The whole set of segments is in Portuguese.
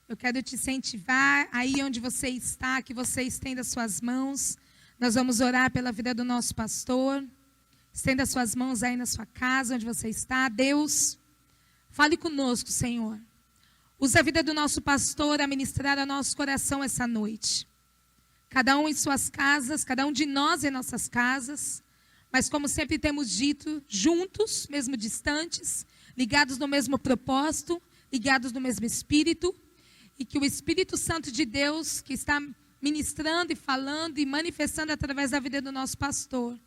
Eu quero te incentivar aí onde você está, que você estenda suas mãos. Nós vamos orar pela vida do nosso pastor. Estenda suas mãos aí na sua casa, onde você está. Deus, fale conosco, Senhor. Usa a vida do nosso pastor a ministrar ao nosso coração essa noite. Cada um em suas casas, cada um de nós em nossas casas. Mas como sempre temos dito, juntos, mesmo distantes, ligados no mesmo propósito, ligados no mesmo Espírito. E que o Espírito Santo de Deus, que está ministrando e falando e manifestando através da vida do nosso pastor,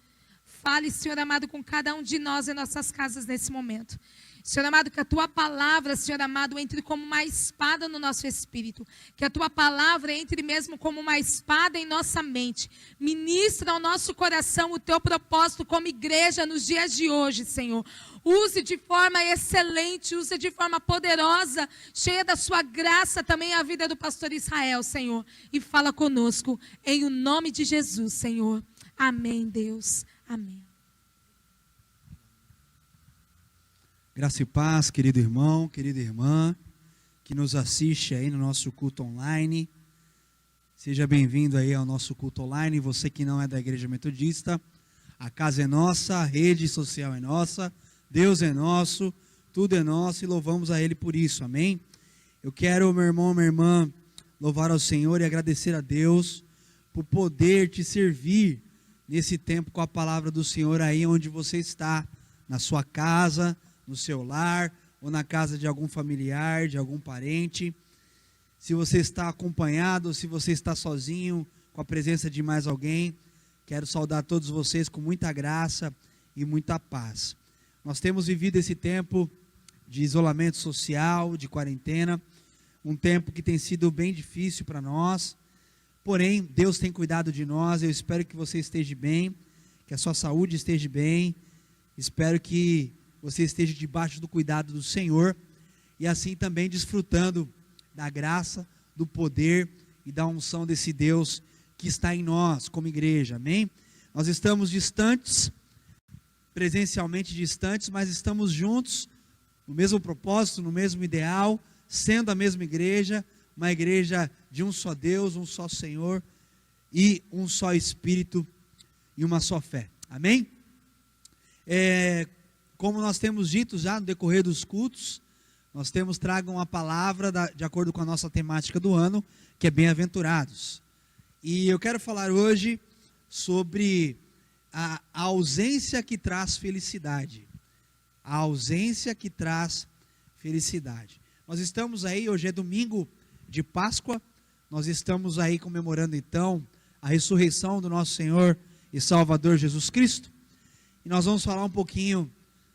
fale, Senhor amado, com cada um de nós em nossas casas nesse momento. Senhor amado, que a Tua palavra, Senhor amado, entre como uma espada no nosso espírito. Que a Tua palavra entre mesmo como uma espada em nossa mente. Ministra ao nosso coração o Teu propósito como igreja nos dias de hoje, Senhor. Use de forma excelente, use de forma poderosa, cheia da Sua graça também a vida do pastor Israel, Senhor. E fala conosco, em o nome de Jesus, Senhor. Amém, Deus. Amém. Graça e paz, querido irmão, querida irmã, que nos assiste aí no nosso culto online. Seja bem-vindo aí ao nosso culto online. Você que não é da Igreja Metodista, a casa é nossa, a rede social é nossa, Deus é nosso, tudo é nosso e louvamos a Ele por isso, amém? Eu quero, meu irmão, minha irmã, louvar ao Senhor e agradecer a Deus por poder te servir nesse tempo com a palavra do Senhor aí onde você está, na sua casa, no seu lar, ou na casa de algum familiar, de algum parente. Se você está acompanhado, se você está sozinho, com a presença de mais alguém, quero saudar todos vocês com muita graça e muita paz. Nós temos vivido esse tempo de isolamento social, de quarentena, um tempo que tem sido bem difícil para nós, porém, Deus tem cuidado de nós. Eu espero que você esteja bem, que a sua saúde esteja bem, espero que você esteja debaixo do cuidado do Senhor, e assim também desfrutando da graça, do poder e da unção desse Deus que está em nós como igreja, amém? Nós estamos distantes, presencialmente distantes, mas estamos juntos, no mesmo propósito, no mesmo ideal, sendo a mesma igreja, uma igreja de um só Deus, um só Senhor, e um só Espírito, e uma só fé, amém? Como nós temos dito já no decorrer dos cultos, nós temos trago uma palavra de acordo com a nossa temática do ano, que é bem-aventurados. E eu quero falar hoje sobre a ausência que traz felicidade. A ausência que traz felicidade. Nós estamos aí, hoje é domingo de Páscoa, nós estamos aí comemorando então a ressurreição do nosso Senhor e Salvador Jesus Cristo. E nós vamos falar um pouquinho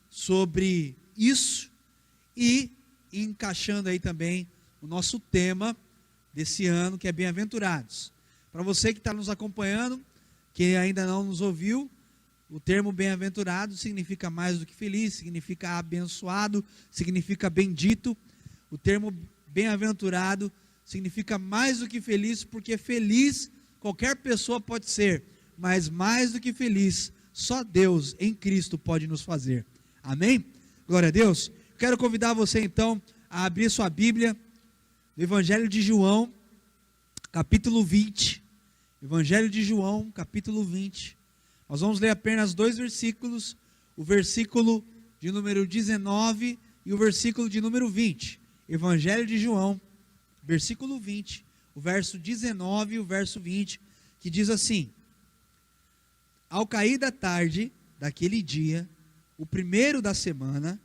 sobre isso e encaixando aí também o nosso tema desse ano, que é bem-aventurados. Para você que está nos acompanhando, que ainda não nos ouviu, o termo bem-aventurado significa mais do que feliz, significa abençoado, significa bendito. O termo bem-aventurado significa mais do que feliz, porque feliz qualquer pessoa pode ser, mas mais do que feliz, só Deus em Cristo pode nos fazer. Amém? Glória a Deus. Quero convidar você então a abrir sua Bíblia no Evangelho de João, capítulo 20. Evangelho de João, capítulo 20. Nós vamos ler apenas 2 versículos, o versículo de número 19 e o versículo de número 20. Evangelho de João, versículo 20, o verso 19 e o verso 20, que diz assim: Ao cair da tarde daquele dia, o primeiro da semana,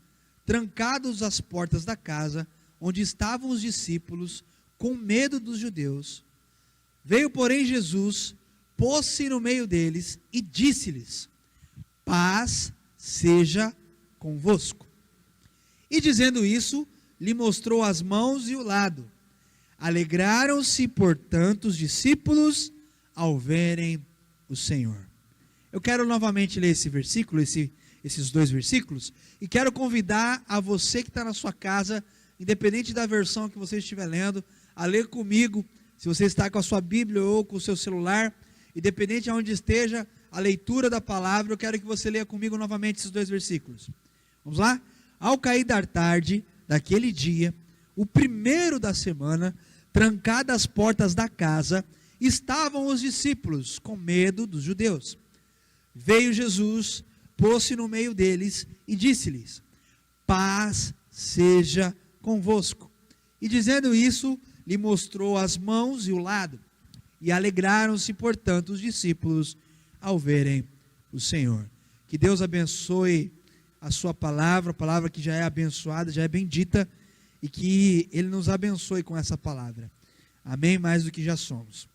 trancados as portas da casa, onde estavam os discípulos, com medo dos judeus, veio, porém, Jesus, pôs-se no meio deles e disse-lhes: Paz seja convosco. E dizendo isso, lhe mostrou as mãos e o lado. Alegraram-se, portanto, os discípulos ao verem o Senhor. Eu quero novamente ler esse versículo, esses 2 versículos, e quero convidar a você que está na sua casa, independente da versão que você estiver lendo, a ler comigo, se você está com a sua Bíblia ou com o seu celular, independente de onde esteja a leitura da palavra, eu quero que você leia comigo novamente esses 2 versículos. Vamos lá? Ao cair da tarde daquele dia, o primeiro da semana, trancadas as portas da casa, estavam os discípulos com medo dos judeus. Veio Jesus, pôs-se no meio deles e disse-lhes: paz seja convosco. E dizendo isso, lhe mostrou as mãos e o lado. E alegraram-se, portanto, os discípulos ao verem o Senhor. Que Deus abençoe a sua palavra, a palavra que já é abençoada, já é bendita, e que Ele nos abençoe com essa palavra. Amém? Mais do que já somos.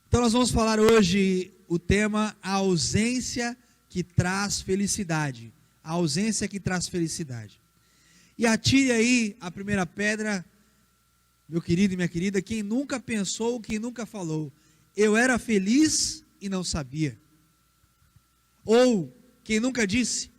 Então nós vamos falar hoje o tema: a ausência que traz felicidade. A ausência que traz felicidade. E atire aí a primeira pedra, meu querido e minha querida, quem nunca pensou, quem nunca falou: eu era feliz e não sabia. Ou quem nunca disse: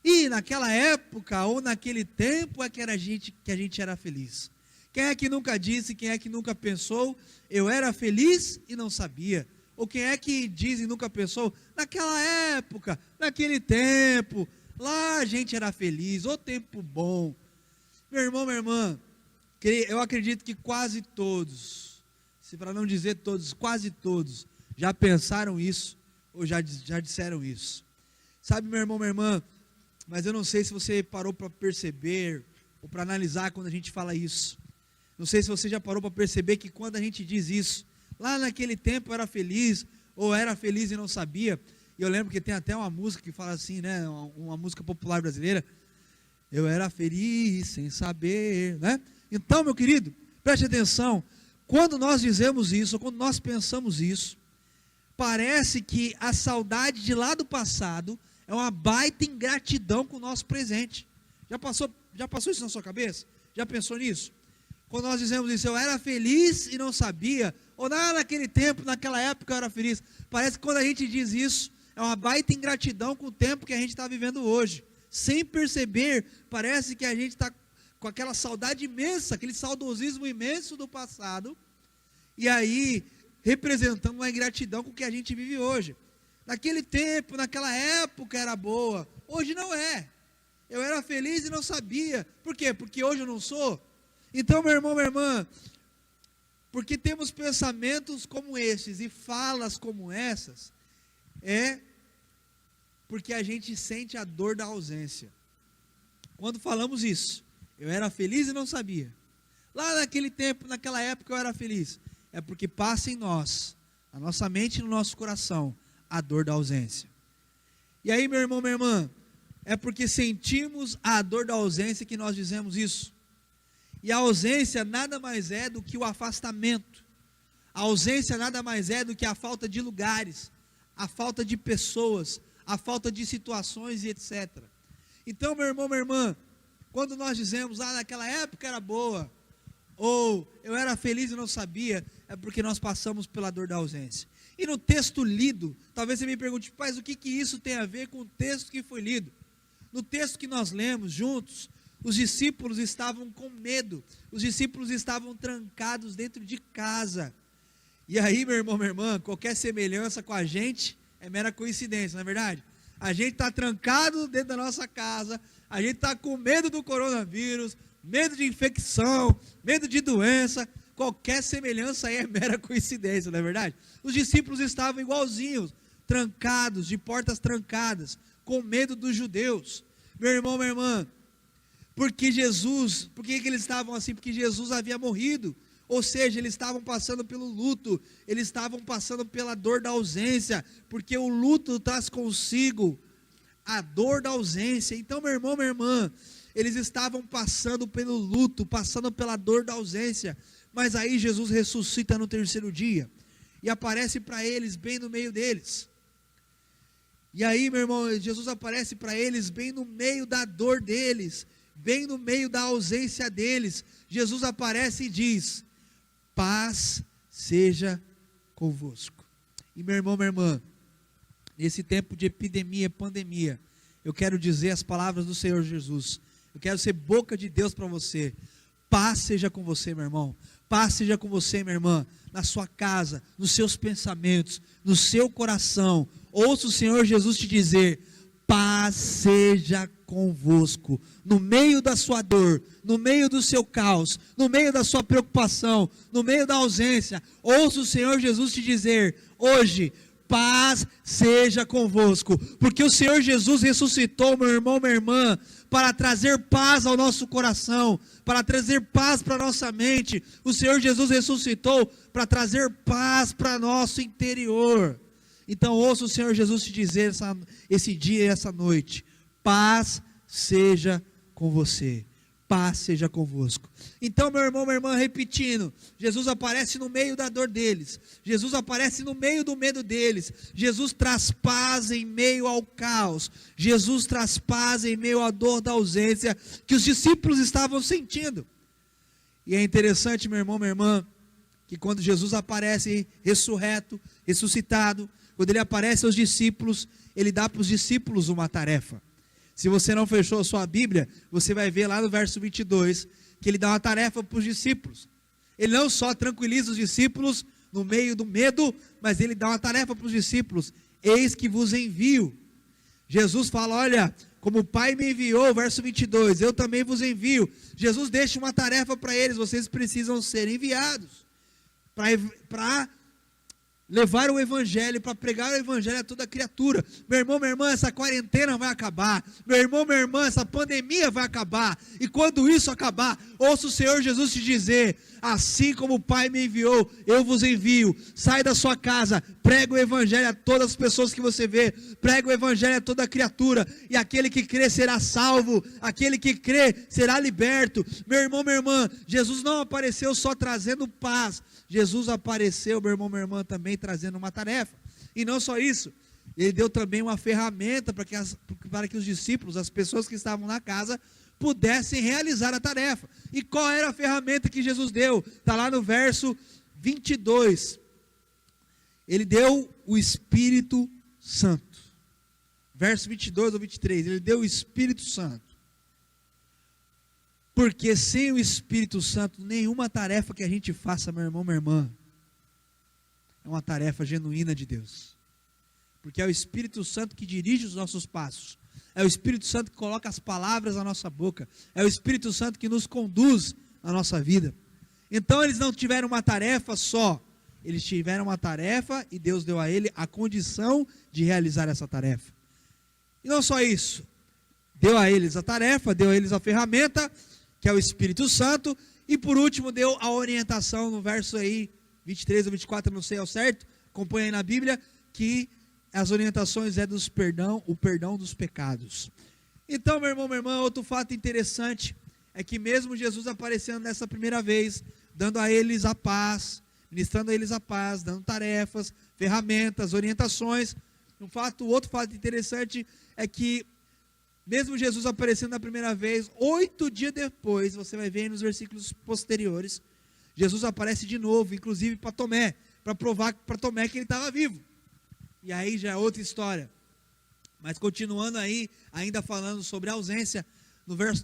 e naquela época ou naquele tempo é que a gente era feliz. Quem é que nunca disse, quem é que nunca pensou: eu era feliz e não sabia? Ou quem é que diz e nunca pensou: naquela época, naquele tempo, lá a gente era feliz, ô tempo bom. Meu irmão, minha irmã, eu acredito que quase todos, se para não dizer todos, quase todos, já pensaram isso, ou já disseram isso. Sabe, meu irmão, minha irmã, mas eu não sei se você parou para perceber, ou para analisar quando a gente fala isso. Não sei se você já parou para perceber que quando a gente diz isso, lá naquele tempo eu era feliz, ou era feliz e não sabia. E eu lembro que tem até uma música que fala assim, né, uma música popular brasileira: eu era feliz sem saber, né? Então, meu querido, preste atenção, quando nós dizemos isso, ou quando nós pensamos isso, parece que a saudade de lá do passado é uma baita ingratidão com o nosso presente. Já passou isso na sua cabeça? Já pensou nisso? Quando nós dizemos isso: eu era feliz e não sabia, ou naquele tempo, naquela época eu era feliz, parece que quando a gente diz isso, é uma baita ingratidão com o tempo que a gente está vivendo hoje. Sem perceber, parece que a gente está com aquela saudade imensa, aquele saudosismo imenso do passado, e aí representando uma ingratidão com o que a gente vive hoje. Naquele tempo, naquela época era boa, hoje não é. Eu era feliz e não sabia. Por quê? Porque hoje eu não sou. Então, meu irmão, minha irmã, porque temos pensamentos como esses e falas como essas, é porque a gente sente a dor da ausência. Quando falamos isso: eu era feliz e não sabia, lá naquele tempo, naquela época eu era feliz, é porque passa em nós, na nossa mente e no nosso coração, a dor da ausência. E aí, meu irmão, minha irmã, é porque sentimos a dor da ausência que nós dizemos isso. E a ausência nada mais é do que o afastamento. A ausência nada mais é do que a falta de lugares, a falta de pessoas, a falta de situações e etc. Então, meu irmão, minha irmã, quando nós dizemos: naquela época era boa, ou eu era feliz e não sabia, é porque nós passamos pela dor da ausência. E no texto lido, talvez você me pergunte: mas o que isso tem a ver com o texto que foi lido? No texto que nós lemos juntos, os discípulos estavam com medo, os discípulos estavam trancados dentro de casa. E aí, meu irmão, minha irmã, qualquer semelhança com a gente é mera coincidência, não é verdade? A gente está trancado dentro da nossa casa, a gente está com medo do coronavírus, medo de infecção, medo de doença. Qualquer semelhança aí é mera coincidência, não é verdade? Os discípulos estavam igualzinhos, trancados, de portas trancadas, com medo dos judeus. Meu irmão, minha irmã, por que eles estavam assim? Porque Jesus havia morrido. Ou seja, eles estavam passando pelo luto, eles estavam passando pela dor da ausência, porque o luto traz consigo a dor da ausência. Então, meu irmão, minha irmã, eles estavam passando pelo luto, passando pela dor da ausência, mas aí Jesus ressuscita no terceiro dia, e aparece para eles bem no meio deles. E aí, meu irmão, Jesus aparece para eles bem no meio da dor deles, bem no meio da ausência deles. Jesus aparece e diz: paz seja convosco. E meu irmão, minha irmã, nesse tempo de epidemia, pandemia, eu quero dizer as palavras do Senhor Jesus. Eu quero ser boca de Deus para você. Paz seja com você, meu irmão. Paz seja com você, minha irmã, na sua casa, nos seus pensamentos, no seu coração. Ouça o Senhor Jesus te dizer: paz seja convosco. No meio da sua dor, no meio do seu caos, no meio da sua preocupação, no meio da ausência, ouça o Senhor Jesus te dizer hoje: paz seja convosco, porque o Senhor Jesus ressuscitou, meu irmão, minha irmã, para trazer paz ao nosso coração, para trazer paz para a nossa mente. O Senhor Jesus ressuscitou para trazer paz para nosso interior. Então ouça o Senhor Jesus te dizer esse dia e essa noite: paz seja com você, paz seja convosco. Então, meu irmão, minha irmã, repetindo, Jesus aparece no meio da dor deles, Jesus aparece no meio do medo deles, Jesus traz paz em meio ao caos, Jesus traz paz em meio à dor da ausência que os discípulos estavam sentindo. E é interessante, meu irmão, minha irmã, que quando Jesus aparece ressurreto, ressuscitado, quando ele aparece aos discípulos, ele dá para os discípulos uma tarefa. Se você não fechou a sua Bíblia, você vai ver lá no verso 22, que ele dá uma tarefa para os discípulos. Ele não só tranquiliza os discípulos no meio do medo, mas ele dá uma tarefa para os discípulos: eis que vos envio. Jesus fala: olha, como o Pai me enviou, verso 22, eu também vos envio. Jesus deixa uma tarefa para eles: vocês precisam ser enviados para levar o evangelho, para pregar o evangelho a toda criatura. Meu irmão, minha irmã, essa quarentena vai acabar. Meu irmão, minha irmã, essa pandemia vai acabar. E quando isso acabar, ouça o Senhor Jesus te dizer: assim como o Pai me enviou, eu vos envio. Sai da sua casa, prega o evangelho a todas as pessoas que você vê, prega o evangelho a toda criatura, e aquele que crê será salvo, aquele que crê será liberto. Meu irmão, minha irmã, Jesus não apareceu só trazendo paz, Jesus apareceu, meu irmão, minha irmã, também trazendo uma tarefa. E não só isso, ele deu também uma ferramenta para que os discípulos, as pessoas que estavam na casa, pudessem realizar a tarefa. E qual era a ferramenta que Jesus deu? Está lá no verso 22. Ele deu o Espírito Santo. Verso 22 ou 23, ele deu o Espírito Santo. Porque sem o Espírito Santo, nenhuma tarefa que a gente faça, meu irmão, minha irmã, é uma tarefa genuína de Deus. Porque é o Espírito Santo que dirige os nossos passos. É o Espírito Santo que coloca as palavras na nossa boca. É o Espírito Santo que nos conduz na nossa vida. Então eles não tiveram uma tarefa só. Eles tiveram uma tarefa e Deus deu a ele a condição de realizar essa tarefa. E não só isso. Deu a eles a tarefa, deu a eles a ferramenta, que é o Espírito Santo, e por último deu a orientação no verso aí, 23 ou 24, não sei ao certo, acompanha aí na Bíblia, que as orientações é o perdão dos pecados. Então, meu irmão, minha irmã, outro fato interessante, é que mesmo Jesus aparecendo nessa primeira vez, dando a eles a paz, ministrando a eles a paz, dando tarefas, ferramentas, orientações, outro fato interessante é que, mesmo Jesus aparecendo na primeira vez, 8 dias depois, você vai ver aí nos versículos posteriores, Jesus aparece de novo, inclusive para Tomé, para provar para Tomé que ele estava vivo. E aí já é outra história. Mas continuando aí, ainda falando sobre a ausência,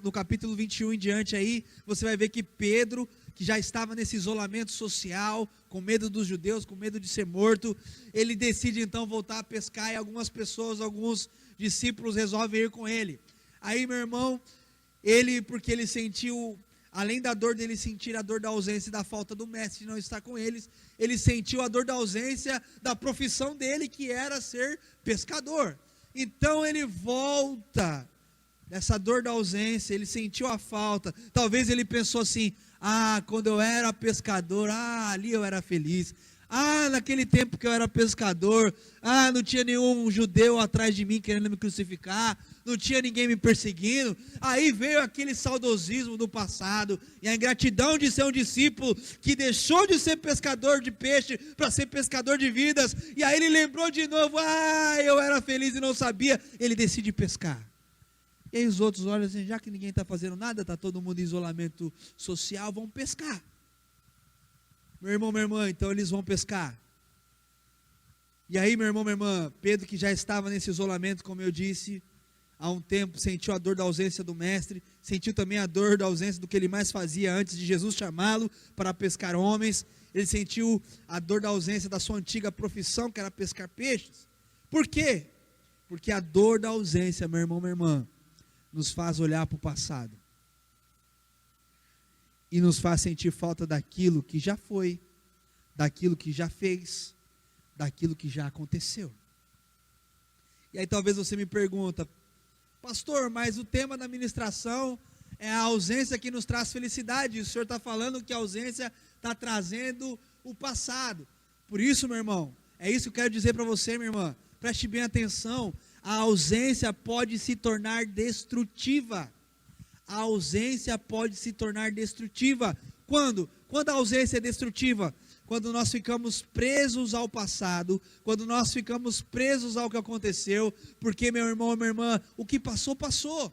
no capítulo 21 em diante aí, você vai ver que Pedro, que já estava nesse isolamento social, com medo dos judeus, com medo de ser morto, ele decide então voltar a pescar, e algumas pessoas, alguns discípulos resolvem ir com ele. Aí, meu irmão, porque ele sentiu, além da dor dele sentir a dor da ausência e da falta do mestre de não estar com eles, ele sentiu a dor da ausência da profissão dele, que era ser pescador. Então ele volta dessa dor da ausência, ele sentiu a falta. Talvez ele pensou assim: quando eu era pescador, ali eu era feliz. Naquele tempo que eu era pescador, não tinha nenhum judeu atrás de mim querendo me crucificar, não tinha ninguém me perseguindo. Aí veio aquele saudosismo do passado, e a ingratidão de ser um discípulo que deixou de ser pescador de peixe para ser pescador de vidas, e aí ele lembrou de novo: eu era feliz e não sabia. Ele decide pescar. E aí os outros olham assim: já que ninguém está fazendo nada, está todo mundo em isolamento social, vamos pescar. Meu irmão, minha irmã, então eles vão pescar. E aí, meu irmão, minha irmã, Pedro, que já estava nesse isolamento, como eu disse, há um tempo, sentiu a dor da ausência do mestre, sentiu também a dor da ausência do que ele mais fazia antes de Jesus chamá-lo para pescar homens. Ele sentiu a dor da ausência da sua antiga profissão, que era pescar peixes. Por quê? Porque a dor da ausência, meu irmão, minha irmã, nos faz olhar para o passado. E nos faz sentir falta daquilo que já foi, daquilo que já fez, daquilo que já aconteceu. E aí talvez você me pergunta, pastor, mas o tema da ministração é a ausência que nos traz felicidade. E o senhor está falando que a ausência está trazendo o passado. Por isso, meu irmão, é isso que eu quero dizer para você, minha irmã. Preste bem atenção, a ausência pode se tornar destrutiva. A ausência pode se tornar destrutiva. Quando? Quando a ausência é destrutiva? Quando nós ficamos presos ao passado, quando nós ficamos presos ao que aconteceu, porque, meu irmão, minha irmã, o que passou, passou.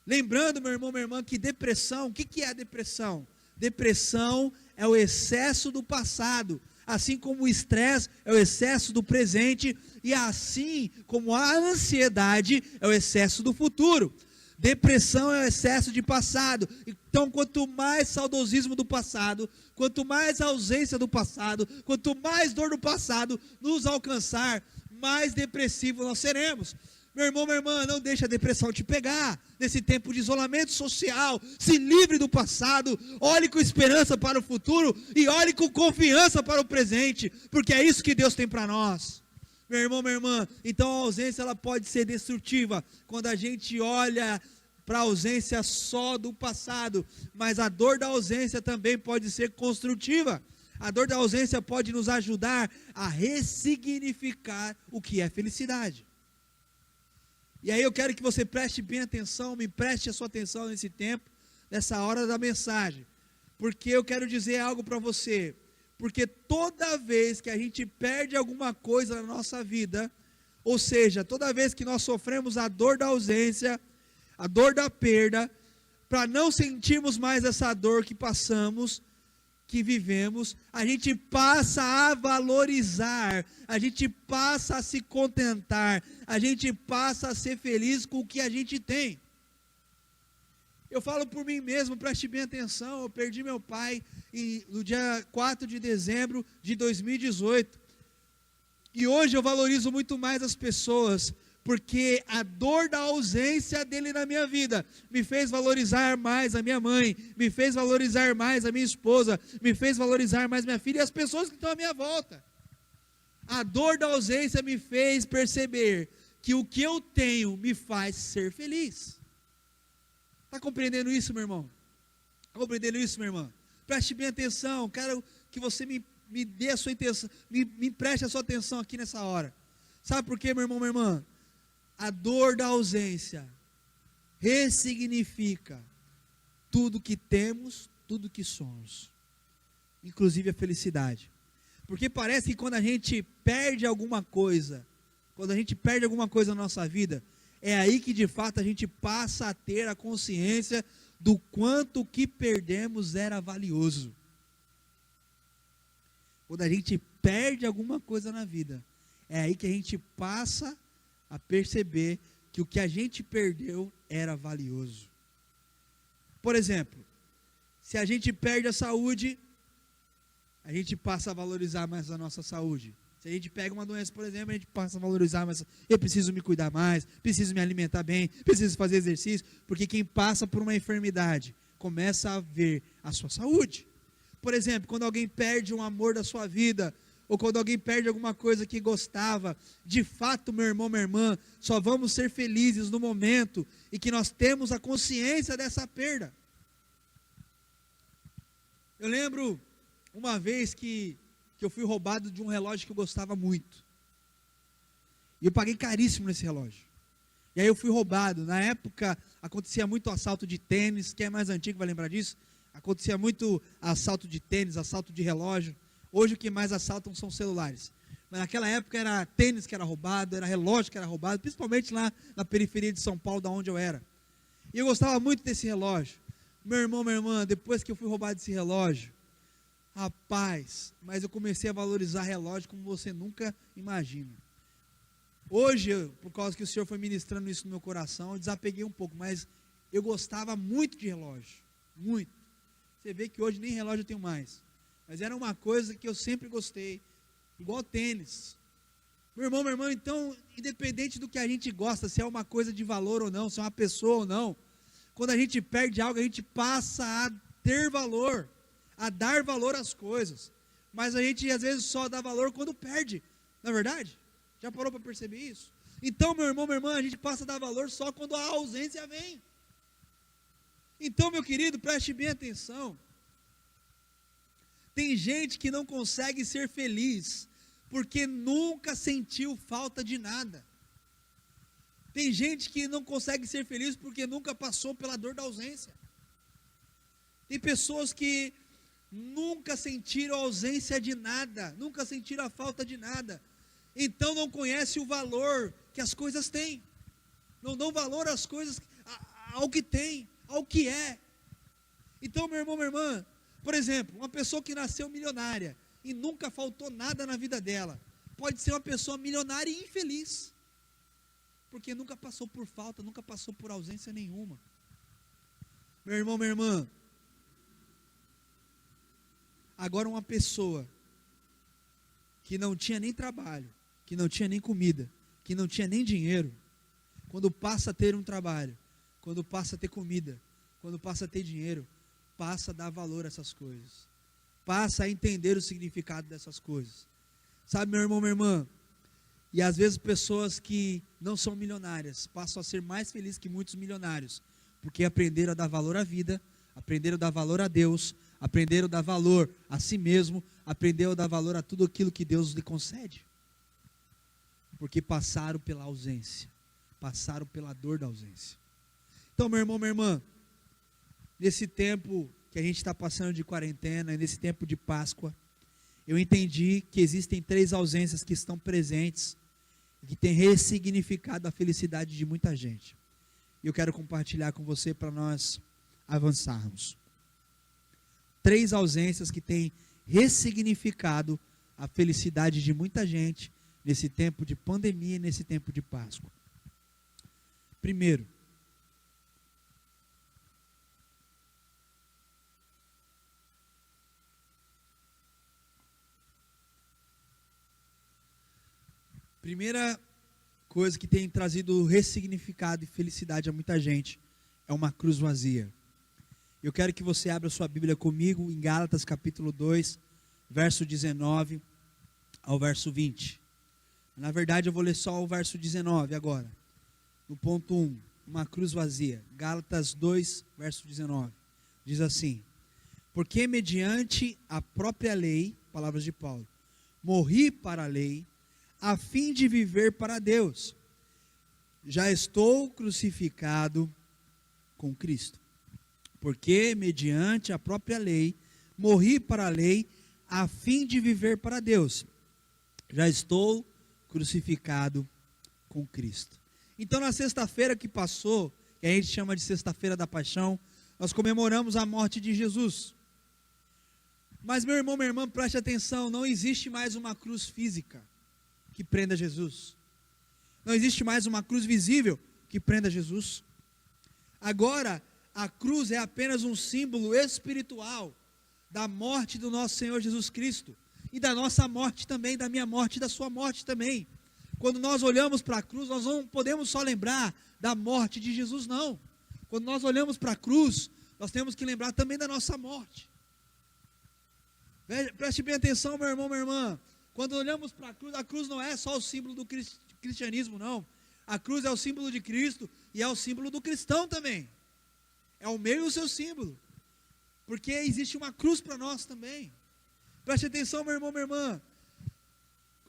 Lembrando, meu irmão, minha irmã, que depressão, o que é a depressão? Depressão é o excesso do passado, assim como o estresse é o excesso do presente, e assim como a ansiedade é o excesso do futuro. Depressão é o excesso de passado. Então, quanto mais saudosismo do passado, quanto mais ausência do passado, quanto mais dor do passado nos alcançar, mais depressivo nós seremos. Meu irmão, minha irmã, não deixe a depressão te pegar nesse tempo de isolamento social. Se livre do passado, olhe com esperança para o futuro e olhe com confiança para o presente, porque é isso que Deus tem para nós. Meu irmão, minha irmã, então a ausência ela pode ser destrutiva quando a gente olha para a ausência só do passado, mas a dor da ausência também pode ser construtiva. A dor da ausência pode nos ajudar a ressignificar o que é felicidade. E aí eu quero que você preste bem atenção, me preste a sua atenção nesse tempo, nessa hora da mensagem, porque eu quero dizer algo para você, porque toda vez que a gente perde alguma coisa na nossa vida, ou seja, toda vez que nós sofremos a dor da ausência, a dor da perda, para não sentirmos mais essa dor que passamos, que vivemos, a gente passa a valorizar, a gente passa a se contentar, a gente passa a ser feliz com o que a gente tem. Eu falo por mim mesmo, preste bem atenção, eu perdi meu pai no dia 4 de dezembro de 2018, e hoje eu valorizo muito mais as pessoas, porque a dor da ausência dele na minha vida me fez valorizar mais a minha mãe, me fez valorizar mais a minha esposa, me fez valorizar mais minha filha e as pessoas que estão à minha volta. A dor da ausência me fez perceber que o que eu tenho me faz ser feliz. Está compreendendo isso, meu irmão? Está compreendendo isso, minha irmã? Preste bem atenção, quero que você me dê a sua atenção, me preste a sua atenção aqui nessa hora. Sabe por quê, meu irmão, minha irmã? A dor da ausência ressignifica tudo que temos, tudo que somos, inclusive a felicidade. Porque parece que quando a gente perde alguma coisa, na nossa vida, é aí que de fato a gente passa a ter a consciência do quanto o que perdemos era valioso. Quando a gente perde alguma coisa na vida, é aí que a gente passa a perceber que o que a gente perdeu era valioso. Por exemplo, se a gente perde a saúde, a gente passa a valorizar mais a nossa saúde. Se a gente pega uma doença, por exemplo, a gente passa a valorizar mais. Eu preciso me cuidar mais, preciso me alimentar bem, preciso fazer exercício, porque quem passa por uma enfermidade começa a ver a sua saúde. Por exemplo, quando alguém perde um amor da sua vida, ou quando alguém perde alguma coisa que gostava, de fato, meu irmão, minha irmã, só vamos ser felizes no momento em que nós temos a consciência dessa perda. Eu lembro uma vez que eu fui roubado de um relógio que eu gostava muito, e eu paguei caríssimo nesse relógio, e aí eu fui roubado. Na época acontecia muito assalto de tênis, quem é mais antigo vai lembrar disso, acontecia muito assalto de tênis, assalto de relógio. Hoje o que mais assaltam são celulares, mas naquela época era tênis que era roubado, era relógio que era roubado, principalmente lá na periferia de São Paulo, da onde eu era, e eu gostava muito desse relógio. Meu irmão, minha irmã, depois que eu fui roubado desse relógio, rapaz, mas eu comecei a valorizar relógio como você nunca imagina. Hoje, por causa que o Senhor foi ministrando isso no meu coração, eu desapeguei um pouco, mas eu gostava muito de relógio, muito. Você vê que hoje nem relógio eu tenho mais, mas era uma coisa que eu sempre gostei, igual tênis. Meu irmão, minha irmã, então, independente do que a gente gosta, se é uma coisa de valor ou não, se é uma pessoa ou não, quando a gente perde algo, a gente passa a ter valor, a dar valor às coisas. Mas a gente às vezes só dá valor quando perde, não é verdade? Já parou para perceber isso? Então, meu irmão, minha irmã, a gente passa a dar valor só quando a ausência vem. Então, meu querido, preste bem atenção. Tem gente que não consegue ser feliz porque nunca sentiu falta de nada. Tem gente que não consegue ser feliz porque nunca passou pela dor da ausência. Tem pessoas que nunca sentiram a ausência de nada, nunca sentiram a falta de nada. Então não conhece o valor que as coisas têm. Não dão valor às coisas, ao que tem, ao que é. Então, meu irmão, minha irmã, por exemplo, uma pessoa que nasceu milionária e nunca faltou nada na vida dela, pode ser uma pessoa milionária e infeliz, porque nunca passou por falta, nunca passou por ausência nenhuma. Meu irmão, minha irmã, agora uma pessoa que não tinha nem trabalho, que não tinha nem comida, que não tinha nem dinheiro, quando passa a ter um trabalho, quando passa a ter comida, quando passa a ter dinheiro, passa a dar valor a essas coisas, passa a entender o significado dessas coisas. Sabe, meu irmão, minha irmã, e às vezes pessoas que não são milionárias passam a ser mais felizes que muitos milionários, porque aprenderam a dar valor à vida, aprenderam a dar valor a Deus, aprenderam a dar valor a si mesmo, aprenderam a dar valor a tudo aquilo que Deus lhe concede, porque passaram pela ausência, passaram pela dor da ausência. Então, meu irmão, minha irmã, nesse tempo que a gente está passando de quarentena, nesse tempo de Páscoa, eu entendi que existem 3 ausências que estão presentes e que têm ressignificado a felicidade de muita gente. E eu quero compartilhar com você para nós avançarmos. 3 ausências que têm ressignificado a felicidade de muita gente nesse tempo de pandemia e nesse tempo de Páscoa. Primeiro, primeira coisa que tem trazido ressignificado e felicidade a muita gente é uma cruz vazia. Eu quero que você abra sua Bíblia comigo em Gálatas capítulo 2, verso 19 ao verso 20. Na verdade, eu vou ler só o verso 19 agora. No ponto 1, uma cruz vazia. Gálatas 2, verso 19. Diz assim: porque mediante a própria lei, palavras de Paulo, morri para a lei, a fim de viver para Deus. Já estou crucificado com Cristo. Porque mediante a própria lei, morri para a lei, a fim de viver para Deus. Já estou crucificado com Cristo. Então, na sexta-feira que passou, que a gente chama de sexta-feira da paixão, nós comemoramos a morte de Jesus. Mas, meu irmão, minha irmã, preste atenção, não existe mais uma cruz física que prenda Jesus. Não existe mais uma cruz visível que prenda Jesus. Agora, a cruz é apenas um símbolo espiritual da morte do nosso Senhor Jesus Cristo, e da nossa morte também, da minha morte e da sua morte também. Quando nós olhamos para a cruz, nós não podemos só lembrar da morte de Jesus, não. Quando nós olhamos para a cruz, nós temos que lembrar também da nossa morte. Preste bem atenção, meu irmão, minha irmã. Quando olhamos para a cruz não é só o símbolo do cristianismo, não. A cruz é o símbolo de Cristo e é o símbolo do cristão também. É o meio e o seu símbolo. Porque existe uma cruz para nós também. Preste atenção, meu irmão, minha irmã.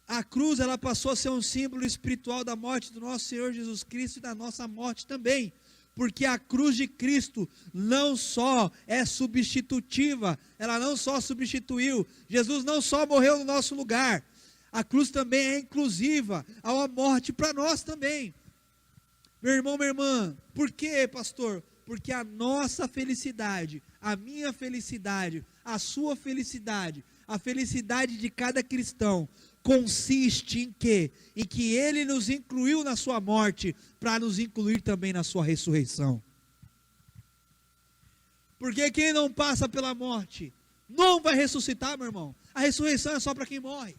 A cruz, ela passou a ser um símbolo espiritual da morte do nosso Senhor Jesus Cristo e da nossa morte também. Porque a cruz de Cristo não só é substitutiva, ela não só substituiu, Jesus não só morreu no nosso lugar, a cruz também é inclusiva, há uma morte para nós também. Meu irmão, minha irmã, por quê, pastor? Porque a nossa felicidade, a minha felicidade, a sua felicidade, a felicidade de cada cristão, consiste em quê? Em que Ele nos incluiu na sua morte, para nos incluir também na sua ressurreição. Porque quem não passa pela morte, não vai ressuscitar, meu irmão. A ressurreição é só para quem morre.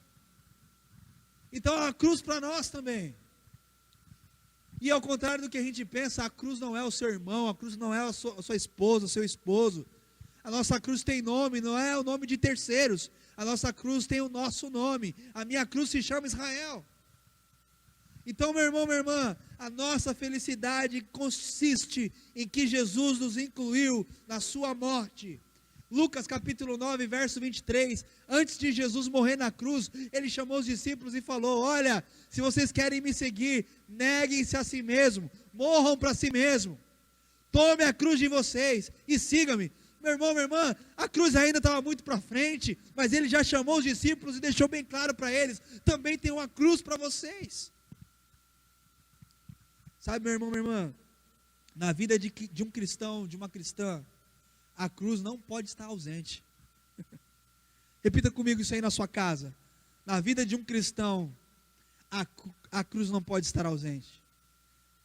Então a cruz para nós também. E ao contrário do que a gente pensa, a cruz não é o seu irmão, a cruz não é a sua esposa, o seu esposo. A nossa cruz tem nome, não é o nome de terceiros. A nossa cruz tem o nosso nome. A minha cruz se chama Israel. Então, meu irmão, minha irmã, a nossa felicidade consiste em que Jesus nos incluiu na sua morte. Lucas capítulo 9, verso 23, antes de Jesus morrer na cruz, ele chamou os discípulos e falou: olha, se vocês querem me seguir, neguem-se a si mesmo, morram para si mesmo, tome a cruz de vocês e sigam-me. Meu irmão, minha irmã, a cruz ainda estava muito para frente, mas ele já chamou os discípulos e deixou bem claro para eles: também tem uma cruz para vocês. Sabe, meu irmão, minha irmã, na vida de um cristão, de uma cristã, a cruz não pode estar ausente. Repita comigo isso aí na sua casa. Na vida de um cristão, a cruz não pode estar ausente.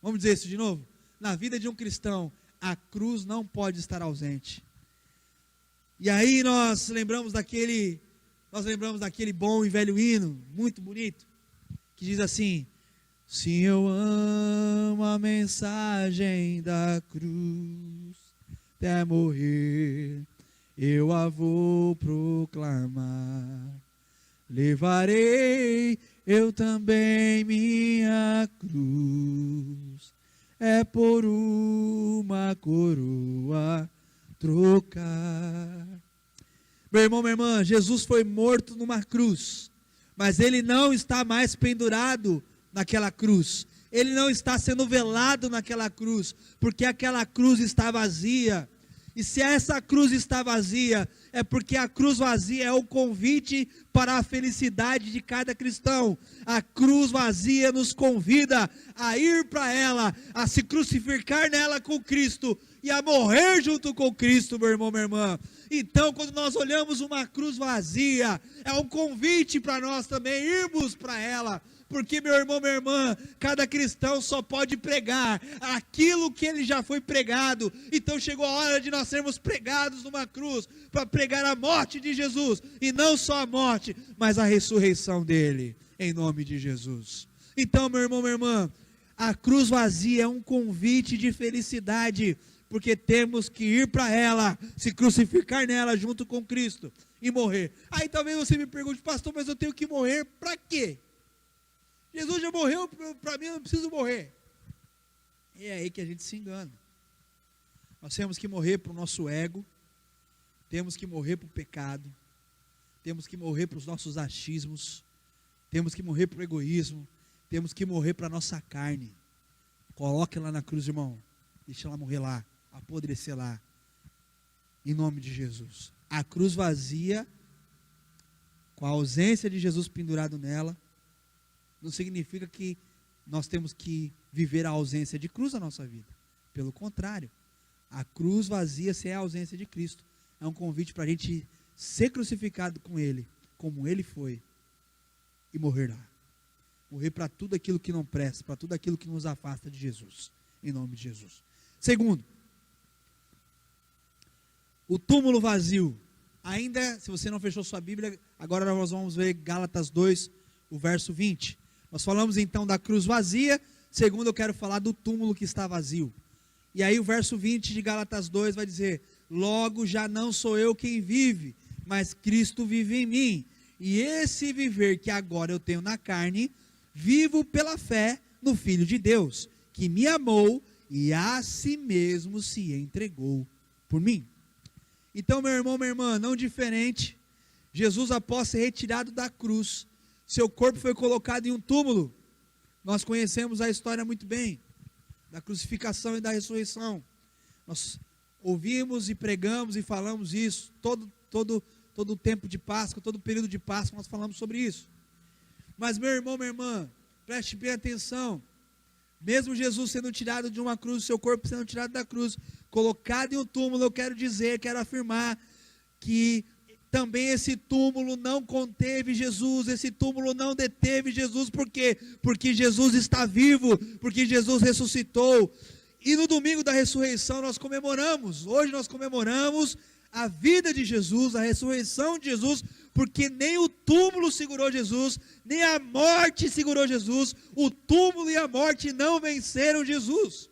Vamos dizer isso de novo? Na vida de um cristão, a cruz não pode estar ausente. E aí nós lembramos daquele bom e velho hino, muito bonito, que diz assim: se eu amo a mensagem da cruz, até morrer eu a vou proclamar, levarei eu também minha cruz, é por uma coroa trocar. Meu irmão, minha irmã, Jesus foi morto numa cruz, mas ele não está mais pendurado naquela cruz, ele não está sendo velado naquela cruz, porque aquela cruz está vazia. E se essa cruz está vazia, é porque a cruz vazia é o convite para a felicidade de cada cristão. A cruz vazia nos convida a ir para ela, a se crucificar nela com Cristo e a morrer junto com Cristo, meu irmão, minha irmã. Então, quando nós olhamos uma cruz vazia, é um convite para nós também irmos para ela. Porque, meu irmão, minha irmã, cada cristão só pode pregar aquilo que ele já foi pregado. Então chegou a hora de nós sermos pregados numa cruz, para pregar a morte de Jesus, e não só a morte, mas a ressurreição dele, em nome de Jesus. Então, meu irmão, minha irmã, a cruz vazia é um convite de felicidade, porque temos que ir para ela, se crucificar nela junto com Cristo, e morrer. Aí talvez você me pergunte: pastor, mas eu tenho que morrer para quê? Jesus já morreu, para mim eu não preciso morrer. E é aí que a gente se engana. Nós temos que morrer para o nosso ego, temos que morrer para o pecado, temos que morrer para os nossos achismos, temos que morrer para o egoísmo, temos que morrer para a nossa carne. Coloque ela na cruz, irmão, deixa ela morrer lá, apodrecer lá, em nome de Jesus. A cruz vazia, com a ausência de Jesus pendurado nela, não significa que nós temos que viver a ausência de cruz na nossa vida. Pelo contrário, a cruz vazia, se é a ausência de Cristo, é um convite para a gente ser crucificado com Ele, como Ele foi, e morrer lá. Morrer para tudo aquilo que não presta, para tudo aquilo que nos afasta de Jesus, em nome de Jesus. Segundo, o túmulo vazio. Ainda, se você não fechou sua Bíblia, agora nós vamos ver Gálatas 2, o verso 20. Nós falamos então da cruz vazia. Segundo, eu quero falar do túmulo que está vazio. E aí o verso 20 de Gálatas 2 vai dizer: logo já não sou eu quem vive, mas Cristo vive em mim. E esse viver que agora eu tenho na carne, vivo pela fé no Filho de Deus, que me amou e a si mesmo se entregou por mim. Então, meu irmão, minha irmã, não diferente, Jesus, após ser retirado da cruz, seu corpo foi colocado em um túmulo. Nós conhecemos a história muito bem, da crucificação e da ressurreição. Nós ouvimos e pregamos e falamos isso, todo o tempo de Páscoa, todo o período de Páscoa, nós falamos sobre isso. Mas, meu irmão, minha irmã, preste bem atenção. Mesmo Jesus sendo tirado de uma cruz, seu corpo sendo tirado da cruz, colocado em um túmulo, eu quero afirmar que também esse túmulo não conteve Jesus, esse túmulo não deteve Jesus. Por quê? Porque Jesus está vivo, porque Jesus ressuscitou. E no domingo da ressurreição nós comemoramos, hoje nós comemoramos a vida de Jesus, a ressurreição de Jesus, porque nem o túmulo segurou Jesus, nem a morte segurou Jesus, o túmulo e a morte não venceram Jesus.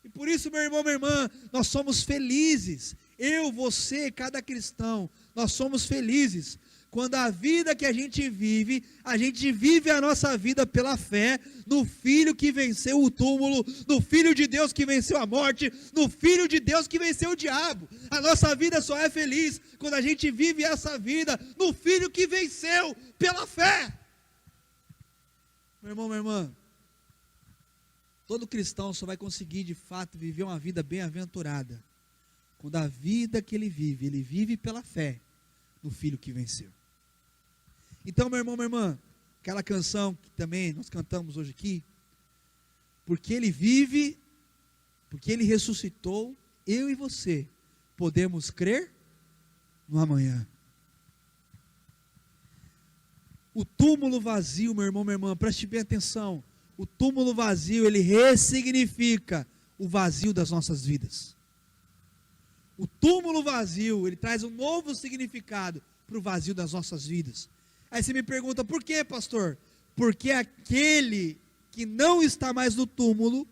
E por isso, meu irmão, minha irmã, nós somos felizes, eu, você, cada cristão, nós somos felizes, quando a vida que a gente vive a nossa vida pela fé, no Filho que venceu o túmulo, no Filho de Deus que venceu a morte, no Filho de Deus que venceu o diabo. A nossa vida só é feliz quando a gente vive essa vida no Filho que venceu pela fé. Meu irmão, minha irmã, todo cristão só vai conseguir de fato viver uma vida bem-aventurada quando a vida que ele vive pela fé no Filho que venceu. Então, meu irmão, minha irmã, aquela canção que também nós cantamos hoje aqui, porque ele vive, porque ele ressuscitou, eu e você podemos crer no amanhã. O túmulo vazio, meu irmão, minha irmã, preste bem atenção, o túmulo vazio, ele ressignifica o vazio das nossas vidas. O túmulo vazio, ele traz um novo significado para o vazio das nossas vidas. Aí você me pergunta, por quê, pastor? Porque aquele que não está mais no túmulo,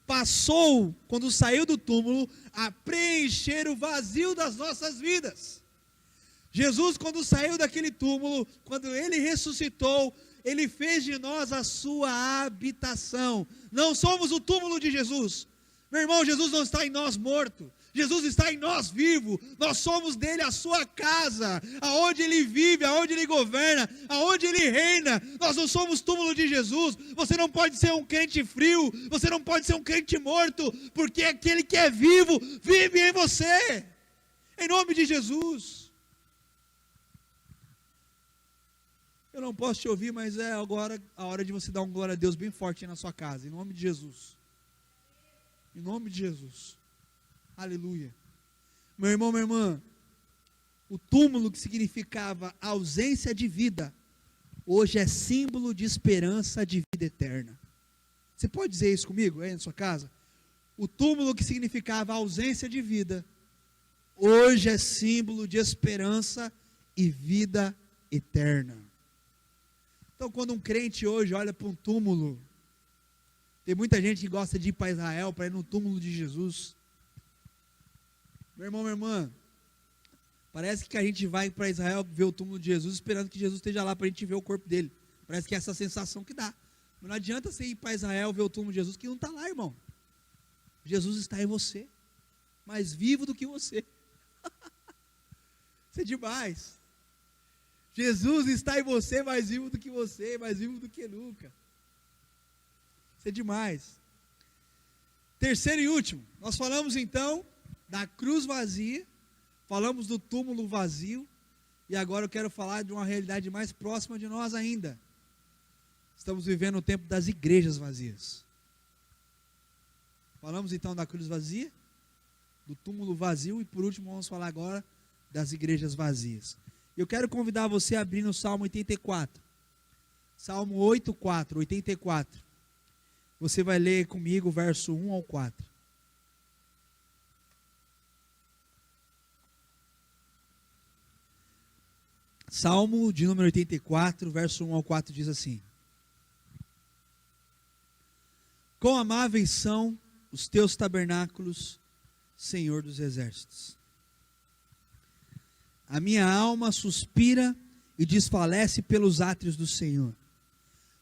passou, quando saiu do túmulo, a preencher o vazio das nossas vidas. Jesus, quando saiu daquele túmulo, quando ele ressuscitou, ele fez de nós a sua habitação. Não somos o túmulo de Jesus. Meu irmão, Jesus não está em nós morto. Jesus está em nós vivo, nós somos dele a sua casa, aonde ele vive, aonde ele governa, aonde ele reina. Nós não somos túmulo de Jesus. Você não pode ser um crente frio, você não pode ser um crente morto, porque aquele que é vivo, vive em você, em nome de Jesus. Eu não posso te ouvir, mas é agora a hora de você dar um glória a Deus bem forte aí na sua casa, em nome de Jesus, em nome de Jesus. Aleluia. Meu irmão, minha irmã, o túmulo que significava ausência de vida, hoje é símbolo de esperança de vida eterna. Você pode dizer isso comigo aí na sua casa? O túmulo que significava ausência de vida, hoje é símbolo de esperança e vida eterna. Então, quando um crente hoje olha para um túmulo, tem muita gente que gosta de ir para Israel, para ir no túmulo de Jesus. Meu irmão, minha irmã, parece que a gente vai para Israel ver o túmulo de Jesus, esperando que Jesus esteja lá para a gente ver o corpo dele. Parece que é essa sensação que dá. Mas não adianta você ir para Israel ver o túmulo de Jesus, que não está lá, irmão. Jesus está em você, mais vivo do que você. Isso é demais. Jesus está em você, mais vivo do que você, mais vivo do que nunca. Isso é demais. Terceiro e último, nós falamos então da cruz vazia, falamos do túmulo vazio, e agora eu quero falar de uma realidade mais próxima de nós ainda. Estamos vivendo o tempo das igrejas vazias. Falamos então da cruz vazia, do túmulo vazio, e por último vamos falar agora das igrejas vazias. Eu quero convidar você a abrir no Salmo 84, Salmo 84, 84. Você vai ler comigo o verso 1 ao 4. Salmo de número 84, verso 1 ao 4 diz assim: Quão amáveis são os teus tabernáculos, Senhor dos exércitos. A minha alma suspira e desfalece pelos átrios do Senhor.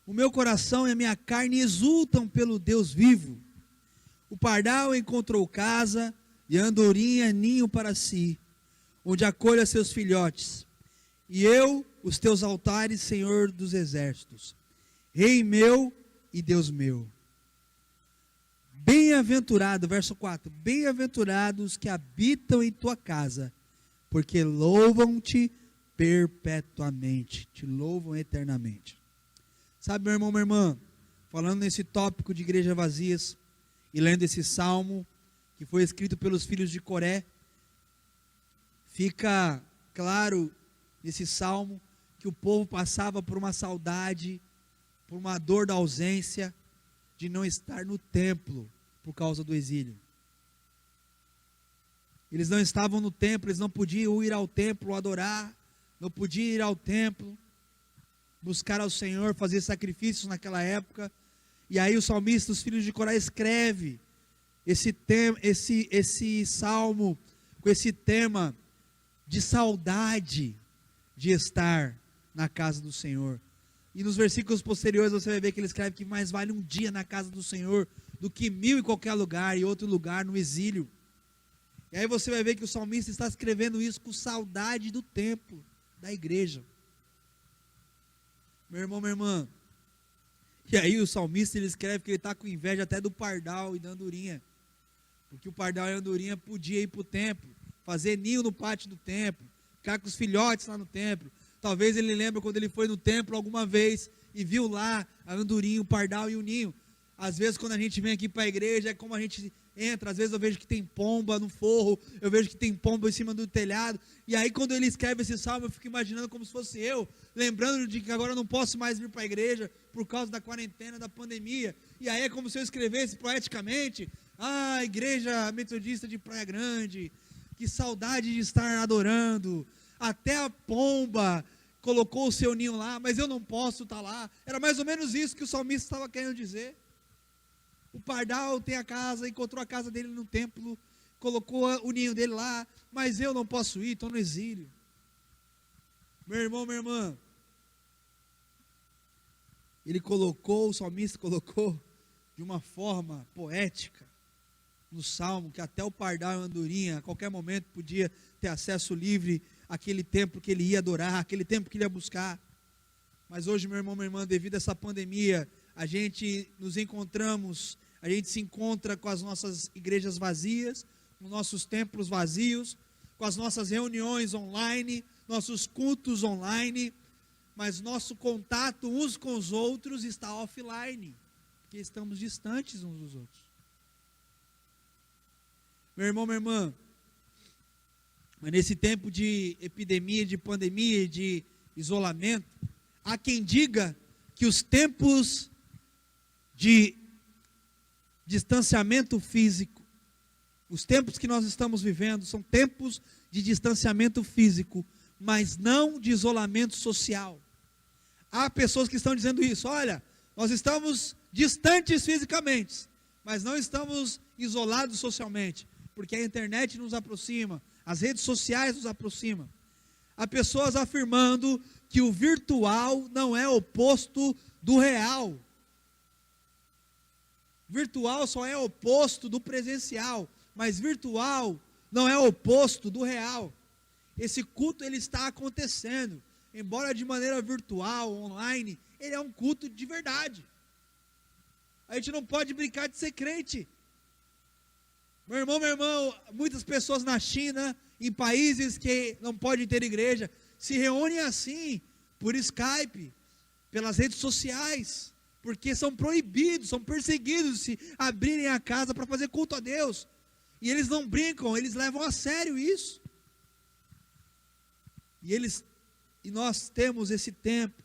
O meu coração e a minha carne exultam pelo Deus vivo. O pardal encontrou casa e a andorinha ninho para si, onde acolha seus filhotes. E eu, os teus altares, Senhor dos exércitos, Rei meu e Deus meu. Bem-aventurado, verso 4, bem-aventurados que habitam em tua casa, porque louvam-te perpetuamente, te louvam eternamente. Sabe, meu irmão, minha irmã, falando nesse tópico de igrejas vazias, e lendo esse salmo, que foi escrito pelos filhos de Coré, fica claro nesse salmo, que o povo passava por uma saudade, por uma dor da ausência, de não estar no templo, por causa do exílio. Eles não estavam no templo, eles não podiam ir ao templo adorar, não podiam ir ao templo, buscar ao Senhor, fazer sacrifícios naquela época. E aí o salmista, os filhos de Corá, escreve esse salmo com esse tema de saudade de estar na casa do Senhor. E nos versículos posteriores você vai ver que ele escreve que mais vale um dia na casa do Senhor do que 1000 em qualquer lugar, e outro lugar no exílio. E aí você vai ver que o salmista está escrevendo isso com saudade do templo, da igreja. Meu irmão, minha irmã, e aí o salmista ele escreve que ele está com inveja até do pardal e da andorinha, porque o pardal e a andorinha podiam ir para o templo, fazer ninho no pátio do templo, ficar com os filhotes lá no templo. Talvez ele lembre quando ele foi no templo alguma vez e viu lá a andorinha, o pardal e o ninho. Às vezes quando a gente vem aqui para a igreja, é como a gente entra, às vezes eu vejo que tem pomba no forro, eu vejo que tem pomba em cima do telhado, e aí quando ele escreve esse salmo, eu fico imaginando como se fosse eu, lembrando de que agora eu não posso mais vir para a igreja, por causa da quarentena, da pandemia, e aí é como se eu escrevesse poeticamente, igreja metodista de Praia Grande, que saudade de estar adorando, até a pomba colocou o seu ninho lá, mas eu não posso estar lá. Era mais ou menos isso que o salmista estava querendo dizer. O pardal tem a casa, encontrou a casa dele no templo, colocou o ninho dele lá, mas eu não posso ir, estou no exílio. Meu irmão, minha irmã, o salmista colocou de uma forma poética no salmo, que até o pardal e a andorinha a qualquer momento podia ter acesso livre àquele templo que ele ia adorar, aquele templo que ele ia buscar. Mas hoje, meu irmão, minha irmã, devido a essa pandemia, a gente se encontra com as nossas igrejas vazias, com nossos templos vazios, com as nossas reuniões online, nossos cultos online, mas nosso contato uns com os outros está offline, porque estamos distantes uns dos outros. Meu irmão, minha irmã, mas nesse tempo de epidemia, de pandemia, de isolamento, há quem diga que os tempos de distanciamento físico, os tempos que nós estamos vivendo, são tempos de distanciamento físico, mas não de isolamento social. Há pessoas que estão dizendo isso, olha, nós estamos distantes fisicamente, mas não estamos isolados socialmente, porque a internet nos aproxima, as redes sociais nos aproximam. Há pessoas afirmando que o virtual não é oposto do real. Virtual só é oposto do presencial, mas virtual não é oposto do real. Esse culto ele está acontecendo, embora de maneira virtual, online, ele é um culto de verdade. A gente não pode brincar de ser crente. Meu irmão, muitas pessoas na China, em países que não podem ter igreja, se reúnem assim, por Skype, pelas redes sociais, porque são proibidos, são perseguidos se abrirem a casa para fazer culto a Deus. E eles não brincam, eles levam a sério isso. E nós temos esse tempo,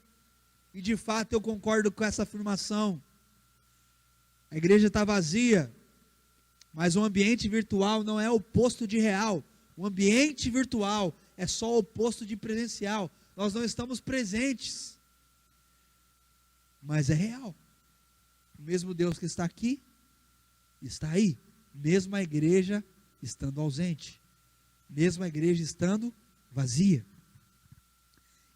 e de fato eu concordo com essa afirmação. A igreja está vazia, mas o ambiente virtual não é oposto de real. O ambiente virtual é só o oposto de presencial. Nós não estamos presentes, mas é real. O mesmo Deus que está aqui, está aí. Mesmo a igreja estando ausente, mesmo a igreja estando vazia.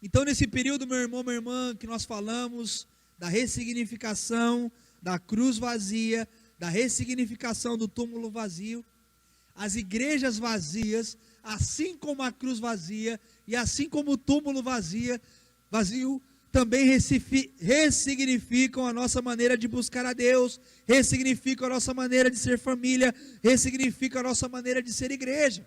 Então nesse período, meu irmão, minha irmã, que nós falamos da ressignificação da cruz vazia, da ressignificação do túmulo vazio, as igrejas vazias, assim como a cruz vazia, e assim como o túmulo vazio, também ressignificam a nossa maneira de buscar a Deus, ressignificam a nossa maneira de ser família, ressignificam a nossa maneira de ser igreja.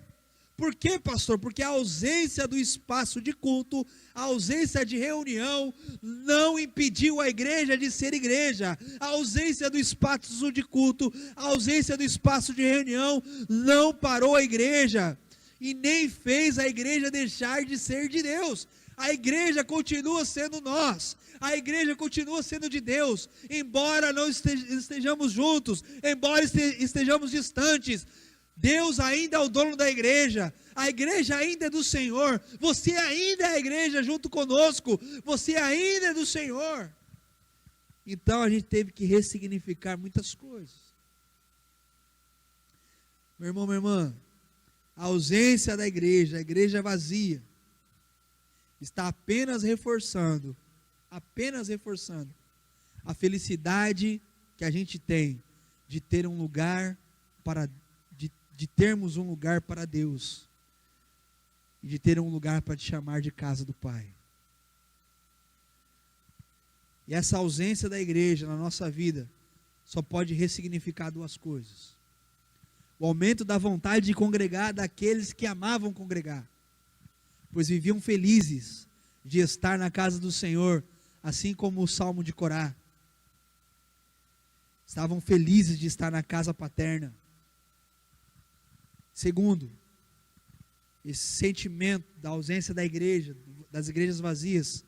Por quê, pastor? Porque a ausência do espaço de culto, a ausência de reunião, não impediu a igreja de ser igreja. A ausência do espaço de culto, a ausência do espaço de reunião, não parou a igreja, e nem fez a igreja deixar de ser de Deus. A igreja continua sendo nós, a igreja continua sendo de Deus, embora não estejamos juntos, embora estejamos distantes. Deus ainda é o dono da igreja, a igreja ainda é do Senhor, você ainda é a igreja junto conosco, você ainda é do Senhor. Então a gente teve que ressignificar muitas coisas. Meu irmão, minha irmã, a ausência da igreja, a igreja vazia, está apenas reforçando a felicidade que a gente tem de ter um lugar de termos um lugar para Deus e de ter um lugar para te chamar de casa do Pai. E essa ausência da igreja na nossa vida só pode ressignificar duas coisas: o aumento da vontade de congregar daqueles que amavam congregar, pois viviam felizes de estar na casa do Senhor, assim como o Salmo de Corá. Estavam felizes de estar na casa paterna. Segundo, esse sentimento da ausência da igreja, das igrejas vazias,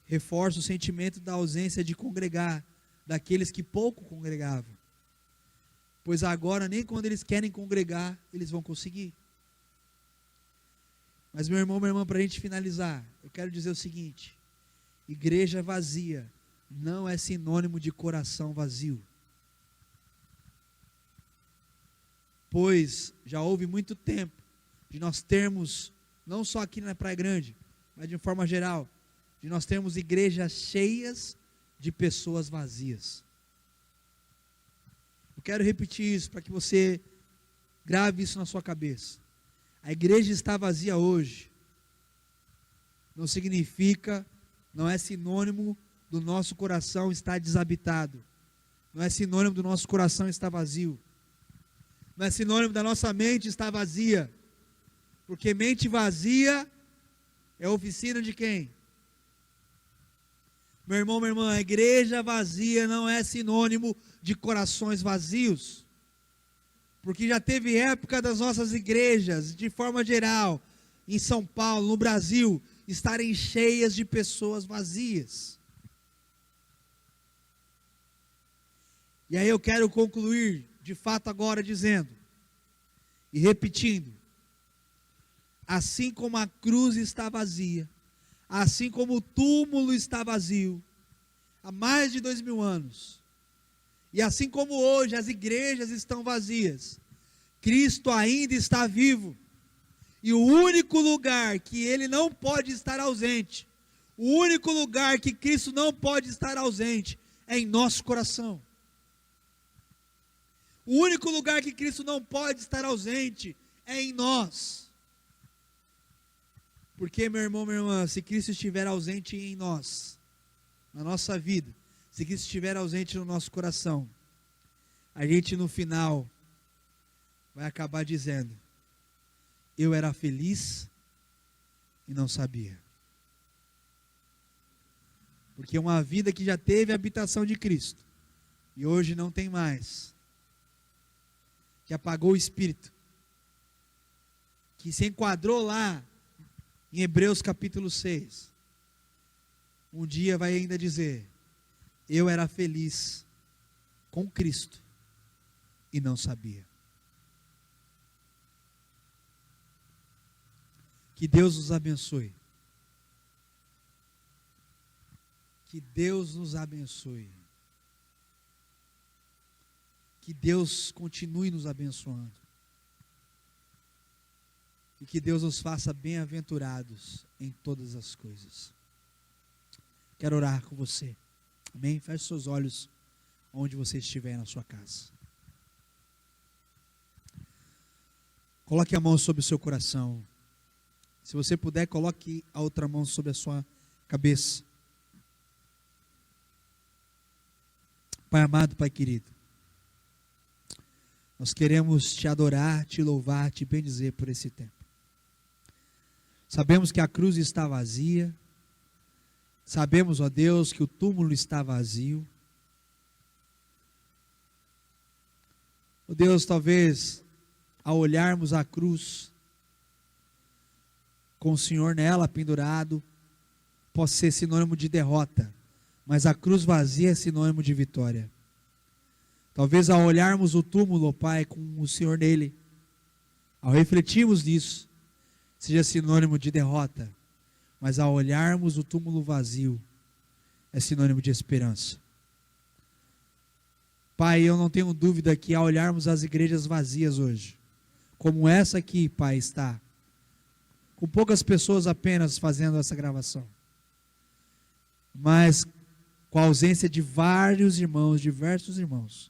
reforça o sentimento da ausência de congregar daqueles que pouco congregavam, pois agora nem quando eles querem congregar eles vão conseguir. Mas meu irmão, minha irmã, para a gente finalizar, eu quero dizer o seguinte: igreja vazia não é sinônimo de coração vazio, pois já houve muito tempo de nós termos, não só aqui na Praia Grande, mas de forma geral, de nós termos igrejas cheias de pessoas vazias. Eu quero repetir isso para que você grave isso na sua cabeça. A igreja está vazia hoje não significa, não é sinônimo do nosso coração estar desabitado, não é sinônimo do nosso coração estar vazio, não é sinônimo da nossa mente estar vazia, porque mente vazia é oficina de quem? Meu irmão, minha irmã, a igreja vazia não é sinônimo de corações vazios, porque já teve época das nossas igrejas, de forma geral, em São Paulo, no Brasil, estarem cheias de pessoas vazias. E aí eu quero concluir, de fato agora dizendo, e repetindo, assim como a cruz está vazia, assim como o túmulo está vazio, há mais de 2000 anos, e assim como hoje as igrejas estão vazias, Cristo ainda está vivo, e o único lugar que Ele não pode estar ausente, o único lugar que Cristo não pode estar ausente, é em nosso coração. O único lugar que Cristo não pode estar ausente, é em nós. Porque, meu irmão, minha irmã, se Cristo estiver ausente em nós, na nossa vida, se Cristo estiver ausente no nosso coração, a gente no final vai acabar dizendo: eu era feliz e não sabia. Porque uma vida que já teve a habitação de Cristo e hoje não tem mais, que apagou o Espírito, que se enquadrou lá em Hebreus capítulo 6, um dia vai ainda dizer: eu era feliz com Cristo e não sabia. Que Deus nos abençoe. Que Deus nos abençoe. Que Deus continue nos abençoando. E que Deus nos faça bem-aventurados em todas as coisas. Quero orar com você. Amém? Feche seus olhos onde você estiver na sua casa. Coloque a mão sobre o seu coração. Se você puder, coloque a outra mão sobre a sua cabeça. Pai amado, Pai querido, nós queremos te adorar, te louvar, te bendizer por esse tempo. Sabemos que a cruz está vazia. Sabemos, ó Deus, que o túmulo está vazio. Ó Deus, talvez ao olharmos a cruz, com o Senhor nela pendurado, possa ser sinônimo de derrota, mas a cruz vazia é sinônimo de vitória. Talvez ao olharmos o túmulo, ó Pai, com o Senhor nele, ao refletirmos nisso, seja sinônimo de derrota, mas ao olharmos o túmulo vazio, é sinônimo de esperança. Pai, eu não tenho dúvida que ao olharmos as igrejas vazias hoje, como essa aqui, Pai, está, com poucas pessoas apenas fazendo essa gravação, mas com a ausência de vários irmãos, diversos irmãos,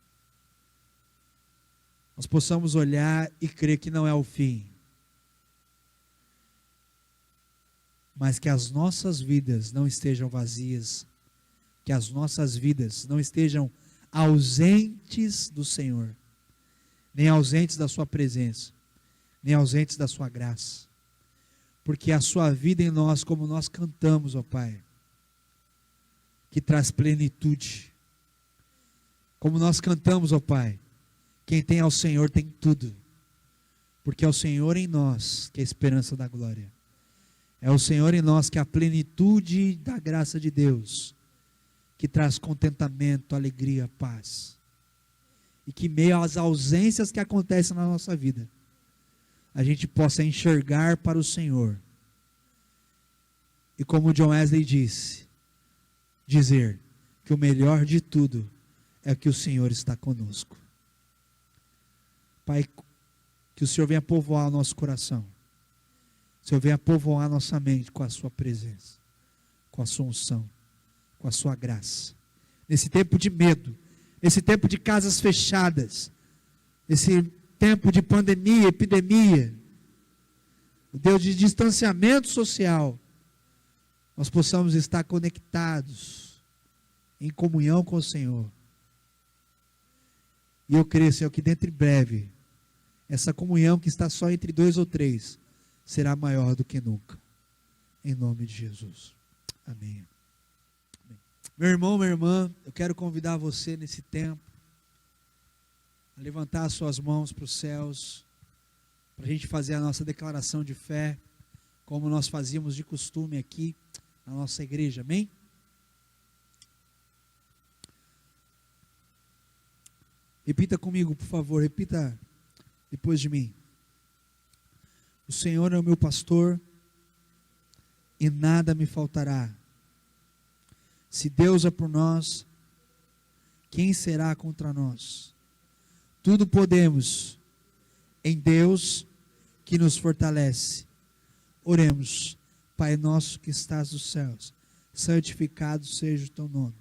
nós possamos olhar e crer que não é o fim, mas que as nossas vidas não estejam vazias, que as nossas vidas não estejam ausentes do Senhor, nem ausentes da sua presença, nem ausentes da sua graça, porque a sua vida em nós, como nós cantamos, ó Pai, que traz plenitude, como nós cantamos, ó Pai, quem tem ao Senhor tem tudo, porque é o Senhor em nós que é a esperança da glória, é o Senhor em nós que é a plenitude da graça de Deus, que traz contentamento, alegria, paz, e que meio às ausências que acontecem na nossa vida, a gente possa enxergar para o Senhor, e como John Wesley disse, dizer que o melhor de tudo é que o Senhor está conosco. Pai, que o Senhor venha povoar o nosso coração, o Senhor venha povoar a nossa mente com a sua presença, com a sua unção, com a sua graça, nesse tempo de medo, nesse tempo de casas fechadas, nesse tempo de pandemia, epidemia, o Deus de distanciamento social, nós possamos estar conectados, em comunhão com o Senhor. E eu creio, Senhor, que dentro de breve, essa comunhão que está só entre 2 ou 3, será maior do que nunca. Em nome de Jesus. Amém. Meu irmão, minha irmã, eu quero convidar você nesse tempo, a levantar as suas mãos para os céus, para a gente fazer a nossa declaração de fé, como nós fazíamos de costume aqui, na nossa igreja, amém? Repita comigo, por favor, repita depois de mim. O Senhor é o meu pastor e nada me faltará. Se Deus é por nós, quem será contra nós? Tudo podemos em Deus que nos fortalece. Oremos. Pai nosso que estás nos céus, santificado seja o teu nome.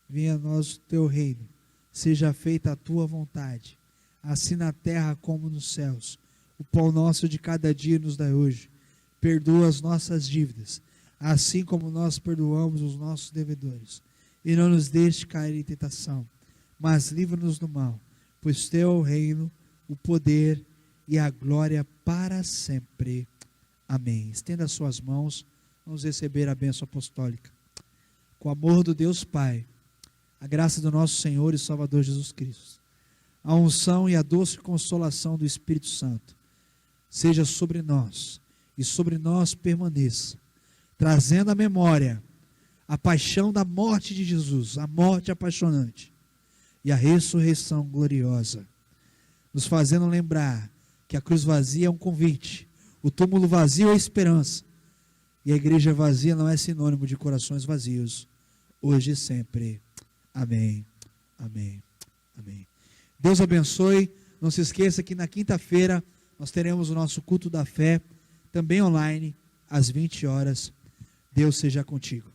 Venha a nós o teu reino. Seja feita a tua vontade, assim na terra como nos céus. O pão nosso de cada dia nos dai hoje. Perdoa as nossas dívidas, assim como nós perdoamos os nossos devedores. E não nos deixe cair em tentação, mas livra-nos do mal, pois teu é o reino, o poder e a glória para sempre. Amém. Estenda as suas mãos, vamos receber a bênção apostólica. Com o amor do Deus Pai, a graça do nosso Senhor e Salvador Jesus Cristo, a unção e a doce consolação do Espírito Santo, seja sobre nós e sobre nós permaneça, trazendo à memória a paixão da morte de Jesus, a morte apaixonante e a ressurreição gloriosa, nos fazendo lembrar que a cruz vazia é um convite, o túmulo vazio é a esperança, e a igreja vazia não é sinônimo de corações vazios, hoje e sempre. Amém, amém, amém. Deus abençoe. Não se esqueça que na quinta-feira nós teremos o nosso culto da fé, também online, às 20 horas. Deus seja contigo.